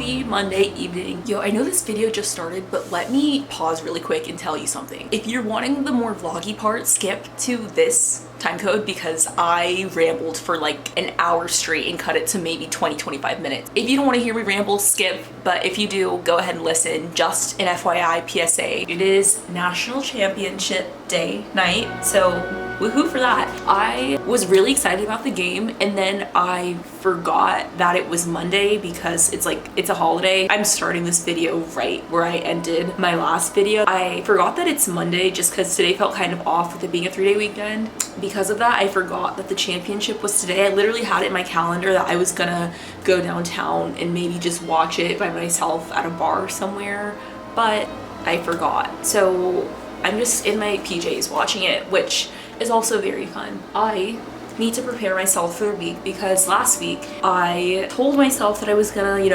Happy Monday evening. Yo, I know this video just started, but let me pause really quick and tell you something. If you're wanting the more vloggy part, skip to this time code because I rambled for like an hour straight and cut it to maybe 20-25 minutes. If you don't want to hear me ramble, skip, but if you do, go ahead and listen. Just an FYI PSA. It is National Championship Day night, so woohoo for that. I was really excited about the game and then I forgot that it was Monday because it's a holiday. I'm starting this video right where I ended my last video. I forgot that it's Monday just because today felt kind of off with it being a 3-day weekend. Because of that, I forgot that the championship was today. I literally had it in my calendar that I was gonna go downtown and maybe just watch it by myself at a bar somewhere, but I forgot. So I'm just in my PJs watching it, which is also very fun. I need to prepare myself for the week because last week I told myself that I was gonna, you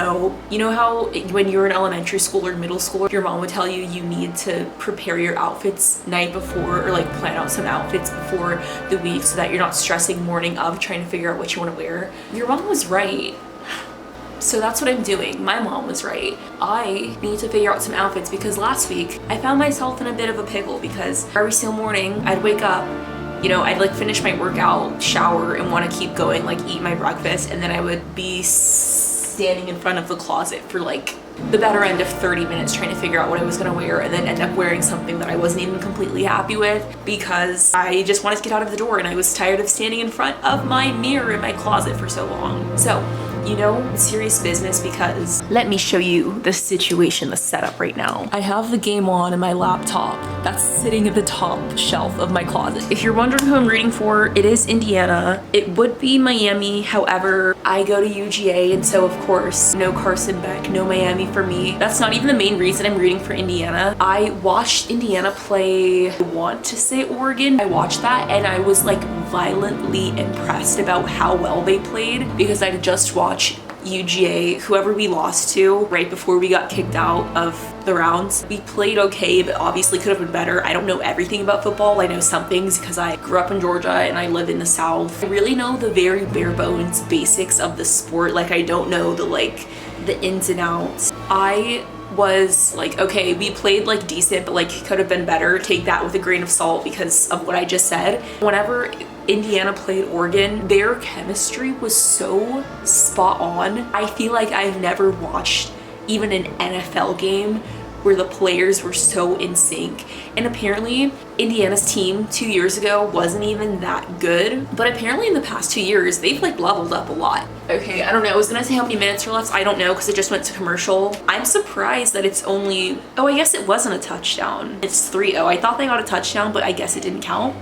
know how when you're in elementary school or middle school, your mom would tell you you need to prepare your outfits night before or like plan out some outfits before the week so that you're not stressing morning of trying to figure out what you want to wear. Your mom was right. So that's what I'm doing. My mom was right. I need to figure out some outfits because last week I found myself in a bit of a pickle because every single morning I'd wake up, I'd like finish my workout, shower, and want to keep going, like eat my breakfast, and then I would be standing in front of the closet for like the better end of 30 minutes trying to figure out what I was gonna wear and then end up wearing something that I wasn't even completely happy with because I just wanted to get out of the door and I was tired of standing in front of my mirror in my closet for so long. So, serious business because let me show you the situation, the setup right now. I have the game on in my laptop that's sitting at the top shelf of my closet. If you're wondering who I'm rooting for, it is Indiana. It would be Miami, however, I go to UGA and so of course, no Carson Beck, no Miami for me. That's not even the main reason I'm rooting for Indiana. I watched Indiana play, I want to say Oregon. I watched that and I was like violently impressed about how well they played because I just watched UGA, whoever we lost to right before we got kicked out of the rounds. We played okay, but obviously could have been better. I don't know everything about football. I know some things because I grew up in Georgia and I live in the South. I really know the very bare bones basics of the sport. Like I don't know the ins and outs. I was like, okay, we played like decent, but like could have been better. Take that with a grain of salt because of what I just said. Whenever Indiana played Oregon, their chemistry was so spot on. I feel like I've never watched even an NFL game where the players were so in sync. And apparently Indiana's team 2 years ago wasn't even that good, but apparently in the past 2 years they've like leveled up a lot. Okay, I don't know, I was gonna say how many minutes are left. I don't know because it just went to commercial. I'm surprised that it's only, oh, I guess it wasn't a touchdown. It's 3-0. I thought they got a touchdown, but I guess it didn't count.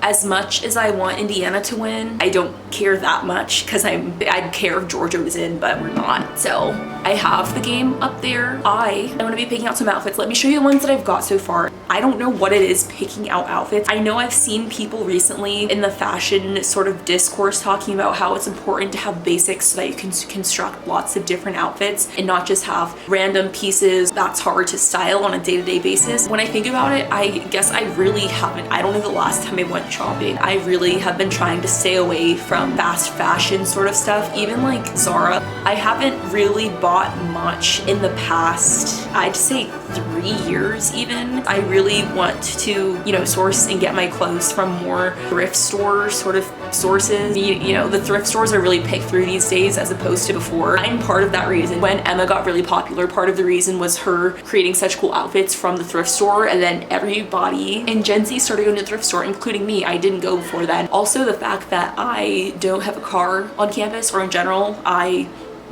As much as I want Indiana to win, I don't care that much because I'd care if Georgia was in, but we're not. So I have the game up there. I'm gonna be picking out some outfits. Let me show you the ones that I've got so far. I don't know what it is picking out outfits. I know I've seen people recently in the fashion sort of discourse talking about how it's important to have basics so that you can construct lots of different outfits and not just have random pieces that's hard to style on a day-to-day basis. When I think about it, I guess I really haven't. I don't know the last time I went shopping. I really have been trying to stay away from fast fashion sort of stuff, even like Zara. I haven't really bought much in the past, I'd say 3 years even. I really want to, source and get my clothes from more thrift store sort of sources. The thrift stores are really picked through these days as opposed to before. I'm part of that reason. When Emma got really popular, part of the reason was her creating such cool outfits from the thrift store, and then everybody in Gen Z started going to the thrift store, including me. I didn't go before then. Also the fact that I don't have a car on campus, or in general, I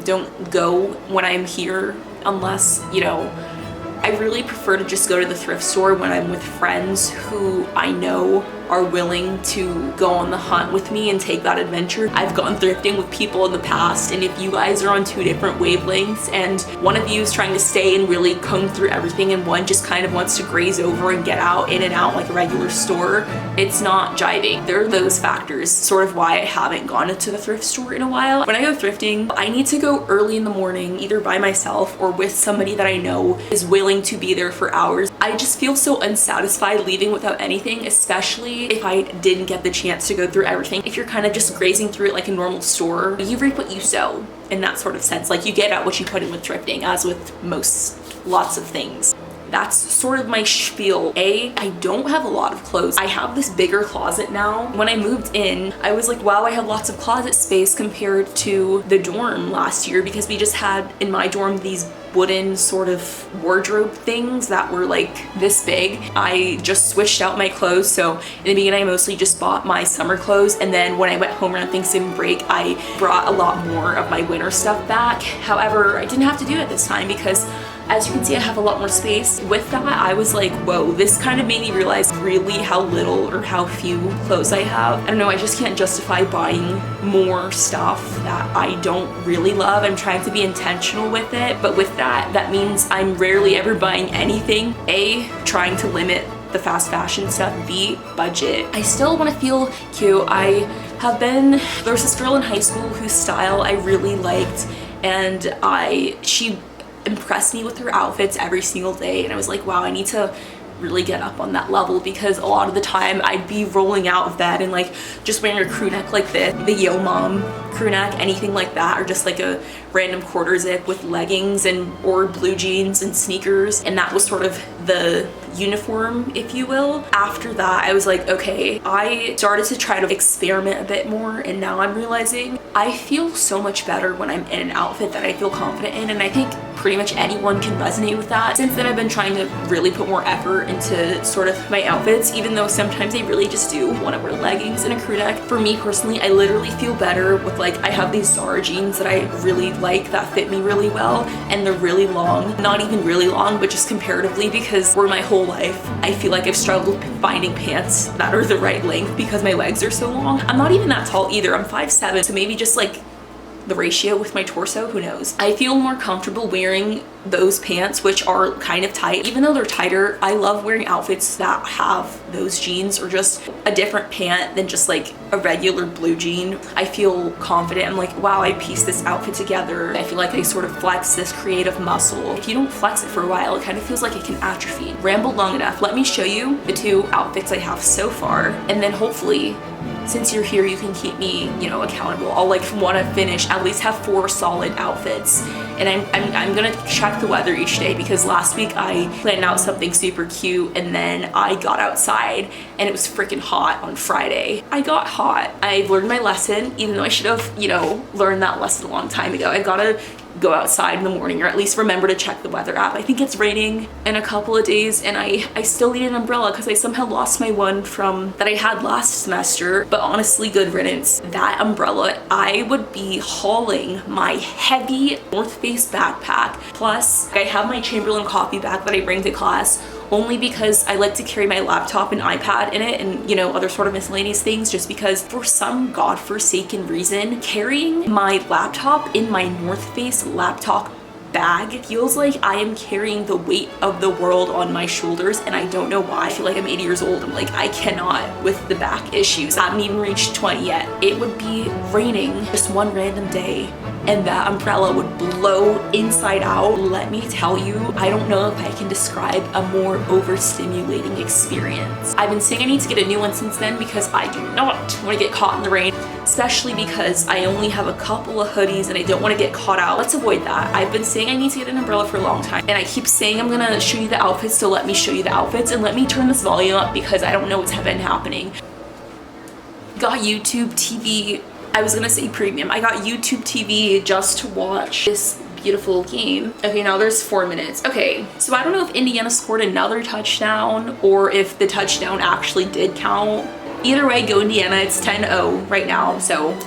don't go when I'm here unless, I really prefer to just go to the thrift store when I'm with friends who I know are willing to go on the hunt with me and take that adventure. I've gone thrifting with people in the past, and if you guys are on 2 different wavelengths and one of you is trying to stay and really comb through everything and one just kind of wants to graze over and get out in and out like a regular store, it's not jiving. There are those factors, sort of why I haven't gone into the thrift store in a while. When I go thrifting, I need to go early in the morning, either by myself or with somebody that I know is willing willing to be there for hours. I just feel so unsatisfied leaving without anything, especially if I didn't get the chance to go through everything. If you're kind of just grazing through it like a normal store, you reap what you sow in that sort of sense. Like, you get out what you put in with thrifting, as with lots of things. That's sort of my spiel. I don't have a lot of clothes. I have this bigger closet now. When I moved in, I was like, wow, I have lots of closet space compared to the dorm last year, because we just had in my dorm these wooden sort of wardrobe things that were like this big. I just switched out my clothes. So in the beginning, I mostly just bought my summer clothes, and then when I went home around Thanksgiving break, I brought a lot more of my winter stuff back. However, I didn't have to do it this time because, as you can see, I have a lot more space. With that, I was like, whoa, this kind of made me realize really how little or how few clothes I have. I don't know, I just can't justify buying more stuff that I don't really love. I'm trying to be intentional with it, but with that means I'm rarely ever buying anything. A, trying to limit the fast fashion stuff. B, budget. I still want to feel cute. There was this girl in high school whose style I really liked, and she impressed me with her outfits every single day, and I was like, wow, I need to really get up on that level, because a lot of the time I'd be rolling out of bed and like just wearing a crew neck like this, the Yo Mom crew neck, anything like that, or just like a random quarter zip with leggings or blue jeans and sneakers, and that was sort of the uniform, if you will. After that, I was like, okay, I started to try to experiment a bit more, and now I'm realizing I feel so much better when I'm in an outfit that I feel confident in, and I think pretty much anyone can resonate with that. Since then, I've been trying to really put more effort into sort of my outfits, even though sometimes I really just do want to wear leggings and a crew neck. For me personally, I literally feel better with, like, I have these Zara jeans that I really like that fit me really well, and they're really long. Not even really long, but just comparatively, because for my whole life, I feel like I've struggled finding pants that are the right length because my legs are so long. I'm not even that tall either. I'm 5'7", so maybe just like the ratio with my torso, who knows. I feel more comfortable wearing those pants, which are kind of tight. Even though they're tighter, I love wearing outfits that have those jeans or just a different pant than just like a regular blue jean. I feel confident. I'm like, wow, I pieced this outfit together. I feel like I sort of flex this creative muscle. If you don't flex it for a while, it kind of feels like it can atrophy. Rambled long enough. Let me show you the 2 outfits I have so far, and then hopefully, since you're here, you can keep me, accountable. I'll want to finish, at least have 4 solid outfits. And I'm gonna check the weather each day, because last week I planned out something super cute, and then I got outside and it was freaking hot on Friday. I got hot. I've learned my lesson, even though I should have, learned that lesson a long time ago. I gotta go outside in the morning, or at least remember to check the weather app. I think it's raining in a couple of days, and I still need an umbrella because I somehow lost my one that I had last semester. But honestly, good riddance. That umbrella, I would be hauling my heavy North Face backpack, plus I have my Chamberlain coffee bag that I bring to class, only because I like to carry my laptop and iPad in it, and other sort of miscellaneous things, just because for some godforsaken reason, carrying my laptop in my North Face laptop bag feels like I am carrying the weight of the world on my shoulders, and I don't know why. I feel like I'm 80 years old. I'm like, I cannot with the back issues. I haven't even reached 20 yet. It would be raining just one random day, and that umbrella would blow inside out. Let me tell you, I don't know if I can describe a more overstimulating experience. I've been saying I need to get a new one since then, because I do not want to get caught in the rain, especially because I only have a couple of hoodies and I don't want to get caught out. Let's avoid that. I've been saying I need to get an umbrella for a long time, and I keep saying I'm gonna show you the outfits, so let me show you the outfits, and let me turn this volume up because I don't know what's been happening. Got YouTube TV. I was gonna say premium. I got YouTube TV just to watch this beautiful game. Okay, now there's 4 minutes. Okay, so I don't know if Indiana scored another touchdown or if the touchdown actually did count. Either way, go Indiana. It's 10-0 right now, so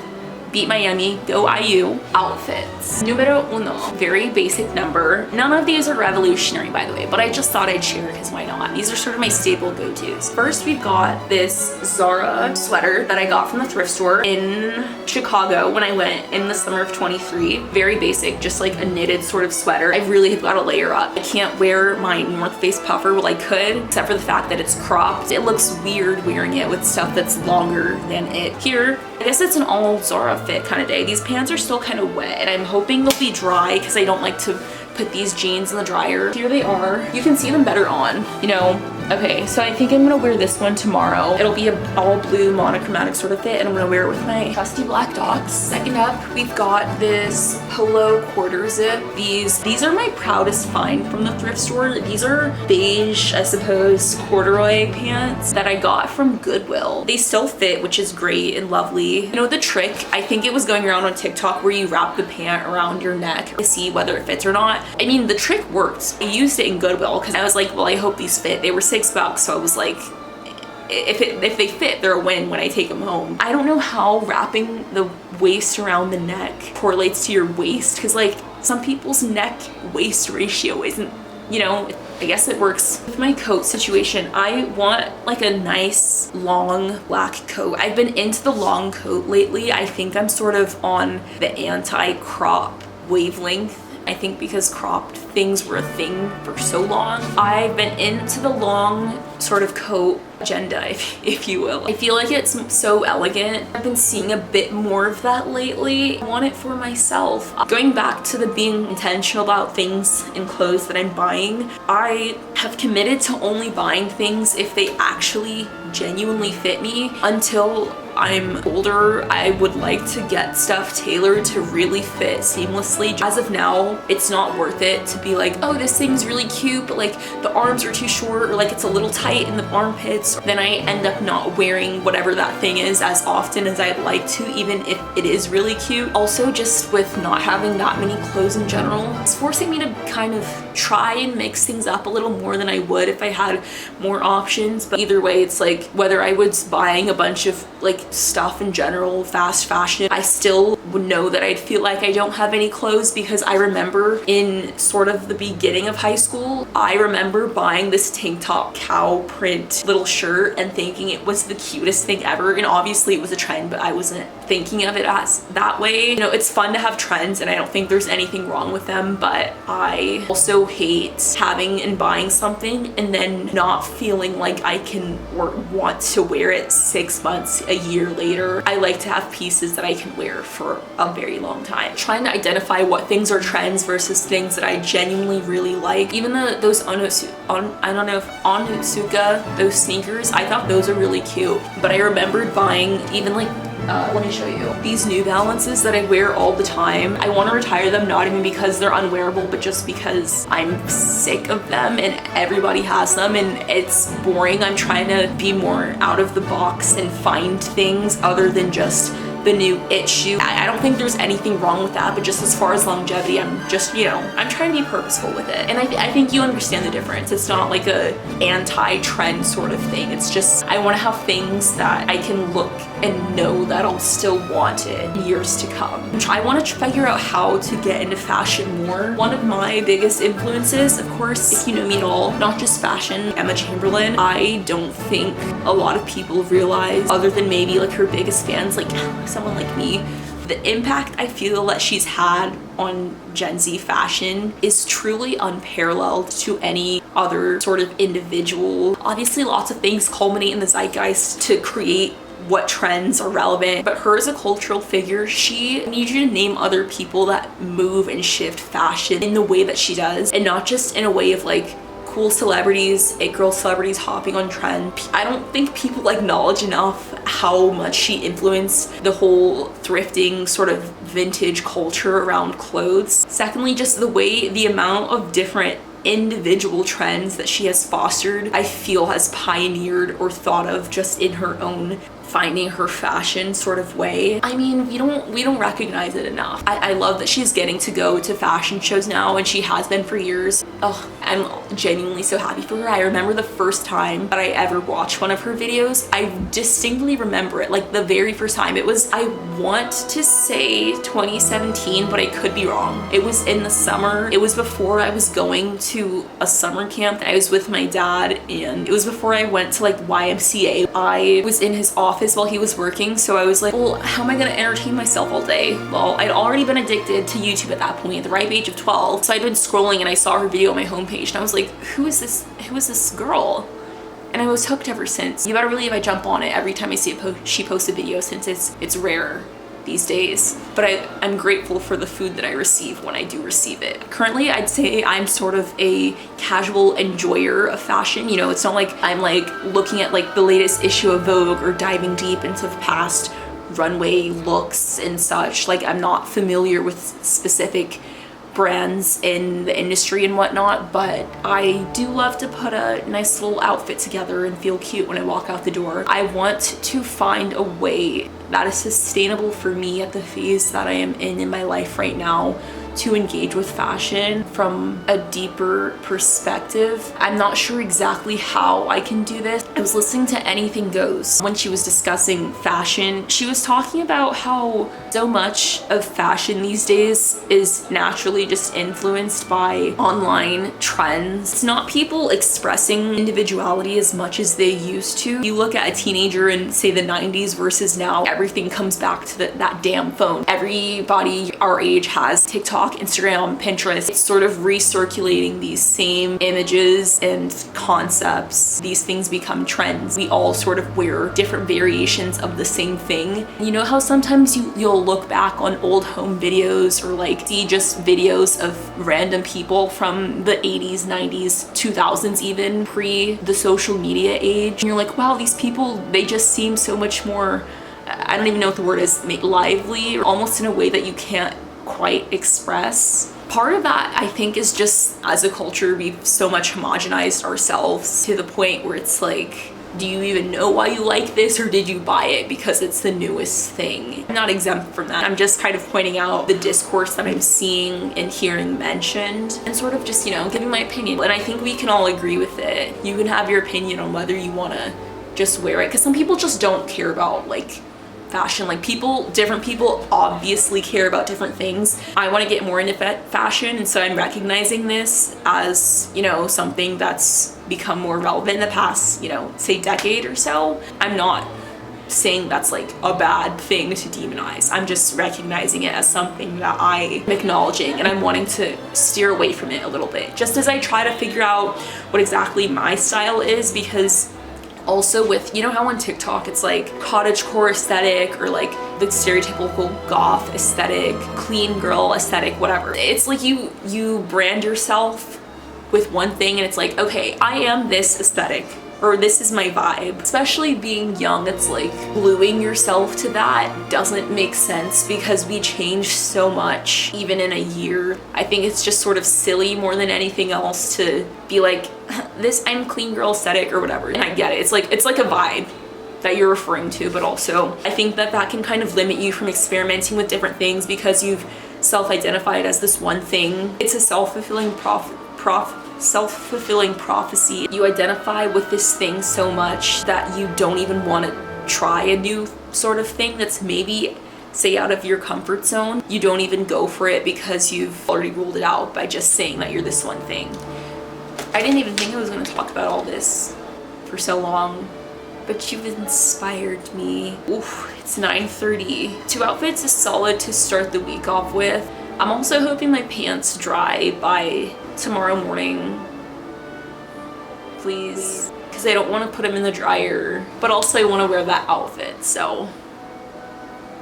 beat Miami, go IU. Outfits. Numero 1. Very basic number. None of these are revolutionary, by the way, but I just thought I'd share because why not? These are sort of my staple go-tos. First, we've got this Zara sweater that I got from the thrift store in Chicago when I went in the summer of 23. Very basic, just like a knitted sort of sweater. I really have got to layer up. I can't wear my North Face puffer. Well, I could, except for the fact that it's cropped. It looks weird wearing it with stuff that's longer than it. Here, I guess it's an all Zara fit kind of day. These pants are still kind of wet, and I'm hoping they'll be dry because I don't like to put these jeans in the dryer. Here they are. You can see them better on, you know. Okay, so I think I'm gonna wear this one tomorrow. It'll be a all blue monochromatic sort of fit, and I'm gonna wear it with my trusty black docs. Second up, we've got this polo quarter zip. These are my proudest find from the thrift store. These are beige, I suppose, corduroy pants that I got from Goodwill. They still fit, which is great and lovely. You know the trick? I think it was going around on TikTok where you wrap the pant around your neck to see whether it fits or not. I mean, the trick worked. I used it in Goodwill because I was like, well, I hope these fit. They were $6, so I was like, if they fit, they're a win when I take them home. I don't know how wrapping the waist around the neck correlates to your waist, because like some people's neck waist ratio isn't, you know, I guess it works. With my coat situation, I want like a nice long black coat. I've been into the long coat lately. I think I'm sort of on the anti-crop wavelength. I think because cropped things were a thing for so long. I've been into the long sort of coat agenda, if you will. I feel like it's so elegant. I've been seeing a bit more of that lately. I want it for myself. Going back to the being intentional about things and clothes that I'm buying, I have committed to only buying things if they actually genuinely fit me. Until I'm older, I would like to get stuff tailored to really fit seamlessly. As of now, it's not worth it to be like, oh, this thing's really cute, but like the arms are too short, or like it's a little tight in the armpits. Then I end up not wearing whatever that thing is as often as I'd like to, even if it is really cute. Also, just with not having that many clothes in general, it's forcing me to kind of try and mix things up a little more than I would if I had more options. But either way, it's like whether I was buying a bunch of like stuff in general, fast fashion, I still would know that I'd feel like I don't have any clothes, because I remember in sort of the beginning of high school, I remember buying this tank top cow print little shirt and thinking it was the cutest thing ever. And obviously it was a trend, but I wasn't thinking of it as that way. You know, it's fun to have trends and I don't think there's anything wrong with them, but I also hate having and buying something and then not feeling like I can or want to wear it 6 months, a year later. I like to have pieces that I can wear for a very long time. Trying to identify what things are trends versus things that I genuinely really like. Even those Onitsuka, those sneakers, I thought those are really cute. But I remembered buying even like let me show you. These New Balances that I wear all the time. I want to retire them, not even because they're unwearable, but just because I'm sick of them and everybody has them and it's boring. I'm trying to be more out of the box and find things other than just the new it shoe. I don't think there's anything wrong with that, but just as far as longevity, I'm just, you know, I'm trying to be purposeful with it. And I think you understand the difference. It's not like a anti-trend sort of thing. It's just, I want to have things that I can look and know that I'll still want it in years to come. I want to figure out how to get into fashion more. One of my biggest influences, of course, if you know me at all, not just fashion, Emma Chamberlain. I don't think a lot of people realize, other than maybe like her biggest fans, like someone like me, the impact I feel that she's had on Gen Z fashion is truly unparalleled to any other sort of individual. Obviously, lots of things culminate in the zeitgeist to create what trends are relevant, but her as a cultural figure, she needs you to name other people that move and shift fashion in the way that she does, and not just in a way of like cool celebrities, it girl celebrities hopping on trend. I don't think people acknowledge enough how much she influenced the whole thrifting sort of vintage culture around clothes. Secondly, just the amount of different individual trends that she has fostered, I feel has pioneered or thought of just in her own finding her fashion sort of way. I mean, we don't recognize it enough. I love that she's getting to go to fashion shows now, and she has been for years. Oh, I'm genuinely so happy for her. I remember the first time that I ever watched one of her videos. I distinctly remember it, like the very first time. It was, I want to say 2017, but I could be wrong. It was in the summer. It was before I was going to a summer camp. I was with my dad, and it was before I went to like YMCA. I was in his office while he was working, so I was like, well, how am I gonna entertain myself all day? Well, I'd already been addicted to YouTube at that point, at the ripe age of 12, so I'd been scrolling and I saw her video on my homepage and I was like, who is this girl? And I was hooked ever since. You better believe I jump on it every time I see she posts a video, since it's rare these days, but I'm grateful for the food that I receive when I do receive it. Currently, I'd say I'm sort of a casual enjoyer of fashion. You know, it's not like I'm like looking at like the latest issue of Vogue or diving deep into the past runway looks and such. Like, I'm not familiar with specific brands in the industry and whatnot, but I do love to put a nice little outfit together and feel cute when I walk out the door. I want to find a way that is sustainable for me at the phase that I am in my life right now to engage with fashion from a deeper perspective. I'm not sure exactly how I can do this. I was listening to Anything Goes when she was discussing fashion. She was talking about how so much of fashion these days is naturally just influenced by online trends. It's not people expressing individuality as much as they used to. You look at a teenager in, say, the 90s versus now, everything comes back to that damn phone. Everybody our age has TikTok, Instagram, Pinterest. It's sort of recirculating these same images and concepts. These things become trends. We all sort of wear different variations of the same thing. You know how sometimes you'll look back on old home videos or like see just videos of random people from the 80s, 90s, 2000s, even pre the social media age, and you're like, wow, these people, they just seem so much more, I don't even know what the word is, lively, or almost in a way that you can't quite express. Part of that, I think, is just as a culture we've so much homogenized ourselves to the point where it's like, do you even know why you like this, or did you buy it because it's the newest thing? I'm not exempt from that. I'm just kind of pointing out the discourse that I'm seeing and hearing mentioned and sort of just, you know, giving my opinion. And I think we can all agree with it. You can have your opinion on whether you want to just wear it, because some people just don't care about like fashion. Like, different people obviously care about different things. I want to get more into fashion, and so I'm recognizing this as, you know, something that's become more relevant in the past, you know, say decade or so. I'm not saying that's like a bad thing to demonize. I'm just recognizing it as something that I'm acknowledging, and I'm wanting to steer away from it a little bit, just as I try to figure out what exactly my style is. Because also with, you know how on TikTok it's like cottagecore aesthetic or like the stereotypical goth aesthetic, clean girl aesthetic, whatever. It's like you brand yourself with one thing and it's like, okay, I am this aesthetic, or this is my vibe. Especially being young, it's like gluing yourself to that doesn't make sense because we change so much even in a year. I think it's just sort of silly more than anything else to be like, this I'm clean girl aesthetic or whatever. And I get it. It's like a vibe that you're referring to, but also I think that can kind of limit you from experimenting with different things because you've self-identified as this one thing. It's a self-fulfilling prophecy. You identify with this thing so much that you don't even want to try a new sort of thing that's maybe, say, out of your comfort zone. You don't even go for it because you've already ruled it out by just saying that you're this one thing. I didn't even think I was going to talk about all this for so long, but you've inspired me. Oof, it's 9:30. 2 outfits is solid to start the week off with. I'm also hoping my pants dry by tomorrow morning, please, because I don't want to put them in the dryer, but also I want to wear that outfit. So,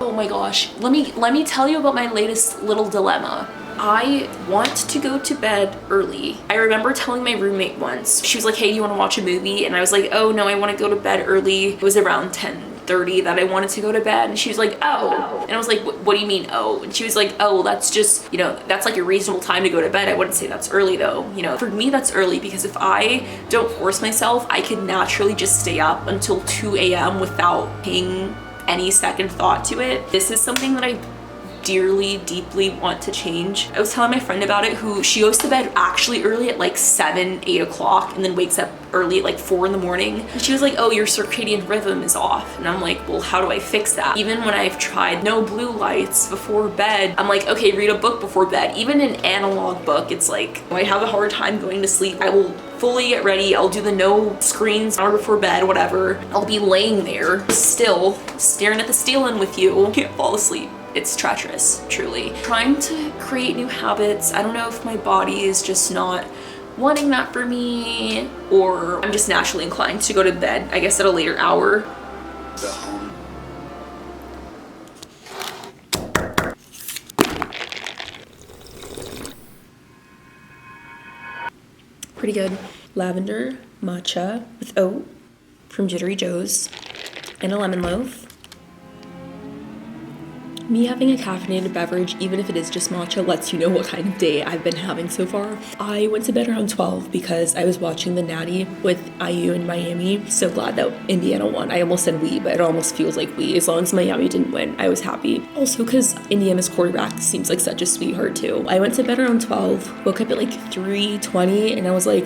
oh my gosh, let me tell you about my latest little dilemma. I want to go to bed early. I remember telling my roommate once, she was like, hey, do you want to watch a movie? And I was like, oh no, I want to go to bed early. It was around 10:30 that I wanted to go to bed, and she was like, oh. And I was like, what do you mean, oh? And she was like, oh, that's just, you know, that's like a reasonable time to go to bed. I wouldn't say that's early though. You know, for me that's early because if I don't force myself, I could naturally just stay up until 2 a.m. without paying any second thought to it. This is something that I deeply want to change. I was telling my friend about it, who she goes to bed actually early at like 7, 8 o'clock and then wakes up early at like 4 in the morning. And she was like, oh, your circadian rhythm is off. And I'm like, well, how do I fix that? Even when I've tried no blue lights before bed, I'm like, okay, read a book before bed. Even an analog book, it's like, I have a hard time going to sleep. I will fully get ready. I'll do the no screens hour before bed, whatever. I'll be laying there still staring at the ceiling with you. Can't fall asleep. It's treacherous, truly. Trying to create new habits. I don't know if my body is just not wanting that for me, or I'm just naturally inclined to go to bed, I guess, at a later hour. pretty good. Lavender matcha with oat from Jittery Joe's and a lemon loaf. Me having a caffeinated beverage, even if it is just matcha, lets you know what kind of day I've been having so far. I went to bed around 12 because I was watching the Natty with IU in Miami. So glad that Indiana won. I almost said we, but it almost feels like we. As long as Miami didn't win, I was happy. Also because Indiana's quarterback seems like such a sweetheart too. I went to bed around 12, woke up at like 3:20, and I was like,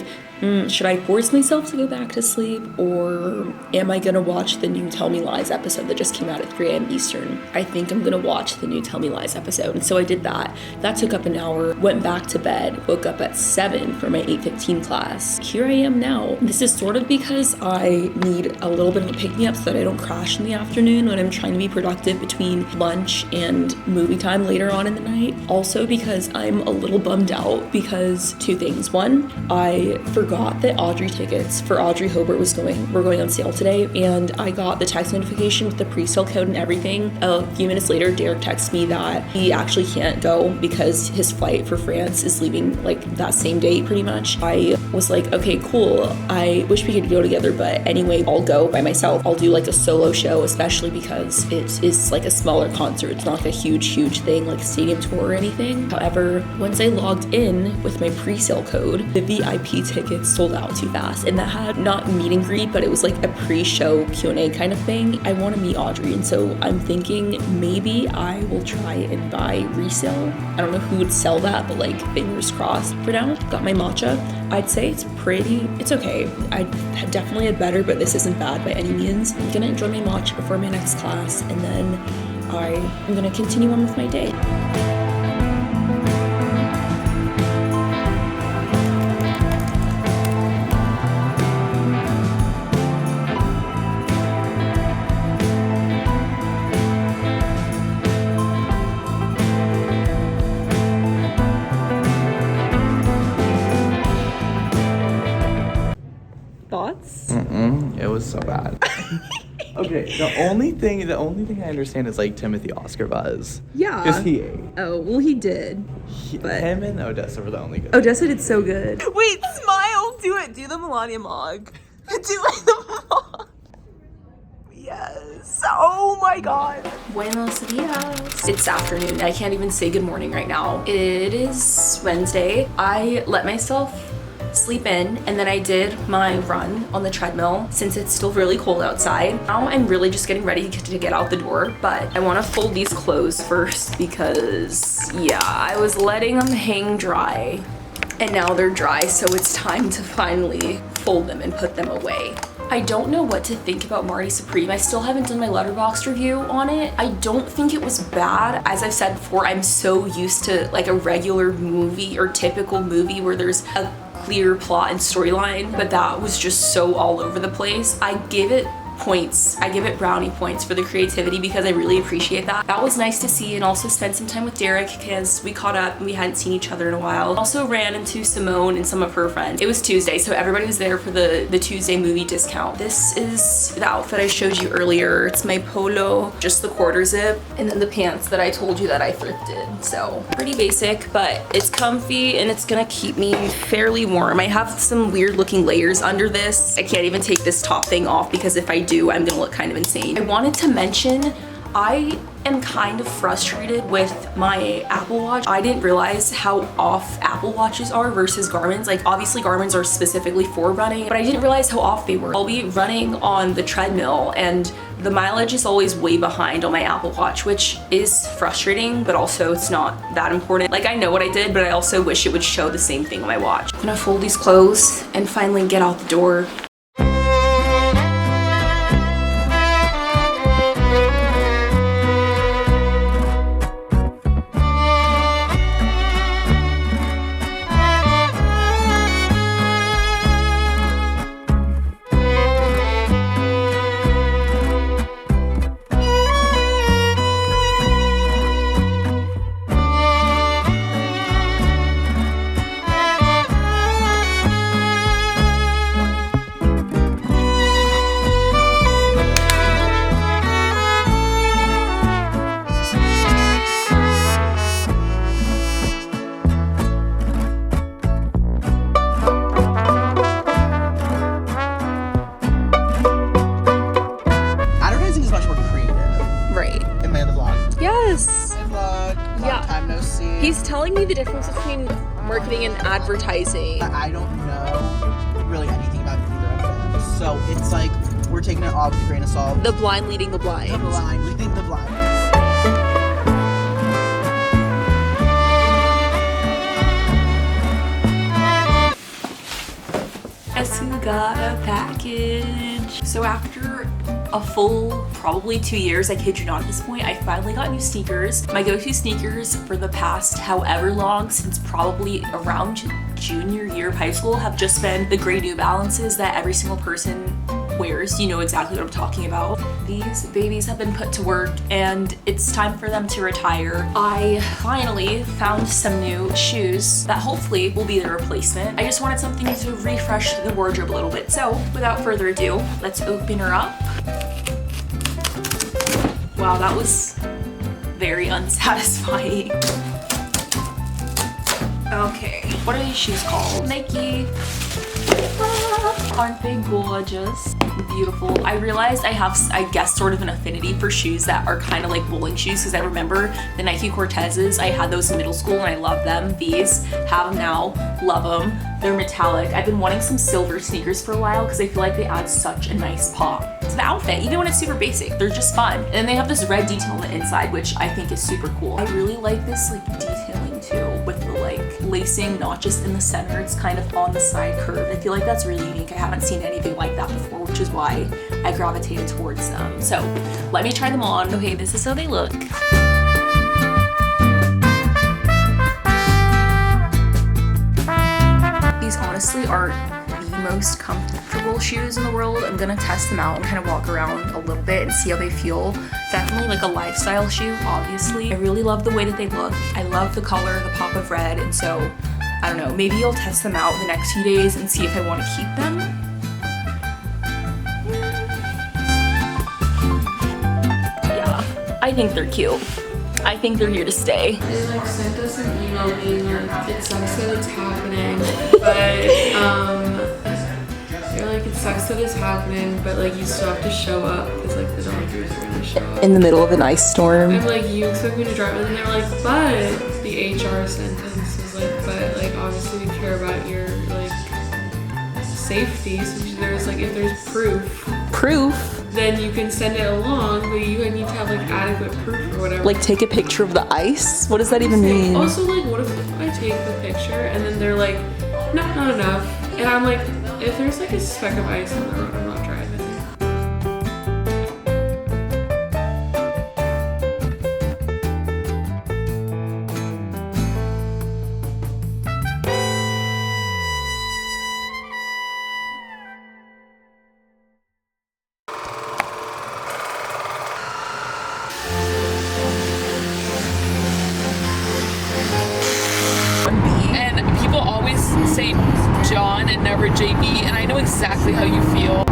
should I force myself to go back to sleep, or am I gonna watch the new Tell Me Lies episode that just came out at 3 a.m. Eastern? I think I'm gonna watch the new Tell Me Lies episode, and so I did that. That took up an hour, went back to bed, woke up at 7 for my 8:15 class. Here I am now. This is sort of because I need a little bit of a pick-me-up so that I don't crash in the afternoon when I'm trying to be productive between lunch and movie time later on in the night. Also because I'm a little bummed out because two things. One, I forgot that Audrey tickets for Audrey Hobart were going on sale today, and I got the text notification with the pre-sale code and everything. A few minutes later, Derek texted me that he actually can't go because his flight for France is leaving like that same date pretty much. I was like, okay, cool. I wish we could go together, but anyway, I'll go by myself. I'll do like a solo show, especially because it is like a smaller concert. It's not like a huge thing like a stadium tour or anything. However, once I logged in with my pre-sale code, the VIP tickets sold out too fast, and that had not meet and greet, but it was like a pre-show Q&A kind of thing. I want to meet Audrey, and so I'm thinking maybe I will try and buy resale. I don't know who would sell that, but like fingers crossed. For now, got my matcha. I'd say it's okay. I definitely had better, but this isn't bad by any means. I'm gonna enjoy my matcha before my next class, and then I'm gonna continue on with my day. Thoughts? It was so bad. Okay, the only thing I understand is like Timothy Oscar buzz. Yeah. Because he ate. Oh, well, he did. But Him and Odessa were the only good. Odessa did so good. Wait, smile. Do it. Do the Melania Mog. Do it, the Mog. Yes. Oh my God. Buenos dias. It's afternoon. I can't even say good morning right now. It is Wednesday. I let myself sleep in, and then I did my run on the treadmill since it's still really cold outside. Now I'm really just getting ready to get out the door, but I want to fold these clothes first because yeah, I was letting them hang dry and now they're dry, so it's time to finally fold them and put them away. I don't know what to think about Marty Supreme. I still haven't done my Letterboxd review on it. I don't think it was bad. As I've said before, I'm so used to like a regular movie or typical movie where there's a clear plot and storyline, but that was just so all over the place. I give it points. I give it brownie points for the creativity because I really appreciate that. That was nice to see, and also spend some time with Derek because we caught up and we hadn't seen each other in a while. Also ran into Simone and some of her friends. It was Tuesday, so everybody was there for the Tuesday movie discount. This is the outfit I showed you earlier. It's my polo, just the quarter zip, and then the pants that I told you that I thrifted. So pretty basic, but it's comfy and it's gonna keep me fairly warm. I have some weird looking layers under this. I can't even take this top thing off because if I do, I'm gonna look kind of insane. I wanted to mention, I am kind of frustrated with my Apple Watch. I didn't realize how off Apple Watches are versus Garmin's. Like obviously Garmin's are specifically for running, but I didn't realize how off they were. I'll be running on the treadmill and the mileage is always way behind on my Apple Watch, which is frustrating, but also it's not that important. Like I know what I did, but I also wish it would show the same thing on my watch. I'm gonna fold these clothes and finally get out the door. He's telling me the difference between marketing and advertising. I don't know really anything about either of them. So it's like we're taking it all with a grain of salt. The blind leading the blind. The blind leading the blind. Guess who got a package? So after a full probably 2 years, I kid you not at this point, I finally got new sneakers. My go-to sneakers for the past however long, since probably around junior year of high school, have just been the gray New Balances that every single person wears. You know exactly what I'm talking about. These babies have been put to work and it's time for them to retire. I finally found some new shoes that hopefully will be the replacement. I just wanted something to refresh the wardrobe a little bit. So without further ado, let's open her up. Wow, that was very unsatisfying. Okay, what are these shoes called? Nike. Aren't they gorgeous? Beautiful. I realized I have, I guess, sort of an affinity for shoes that are kind of like bowling shoes, because I remember the Nike Cortezes. I had those in middle school and I love them. These, have them now, love them. They're metallic. I've been wanting some silver sneakers for a while because I feel like they add such a nice pop to the outfit, even when it's super basic. They're just fun. And then they have this red detail on the inside, which I think is super cool. I really like this like detailing too, with the like lacing not just in the center, it's kind of on the side curve. I feel like that's really unique. I haven't seen anything like that before, which is why I gravitated towards them. So let me try them on. Okay, this is how they look. These honestly are the most comfortable shoes in the world. I'm gonna test them out and kind of walk around a little bit and see how they feel. Definitely like a lifestyle shoe, obviously. I really love the way that they look. I love the color, the pop of red, and so I don't know, maybe I'll test them out the next few days and see if I want to keep them. Yeah, I think they're cute. I think they're here to stay. They like sent us an email being like, it sucks that it's happening, but they're like, it sucks that it's happening, but like you still have to show up because like the doctors are gonna show up. In the middle of an ice storm. I'm like, you expect me to drive, and they were like, but the HR sentence is like, but like obviously we care about your like safety, so there's like, if there's proof, then you can send it along, but you need to have like adequate proof or whatever. Like take a picture of the ice? What does that even mean? Also, like, what if I take the picture and then they're like, no, not enough, and I'm like, if there's like a speck of ice on the road, I'm not driving. And people always say John and never JB, and I know exactly how you feel.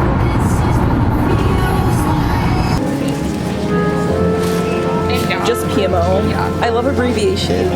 Just PMO. Yeah. I love abbreviations.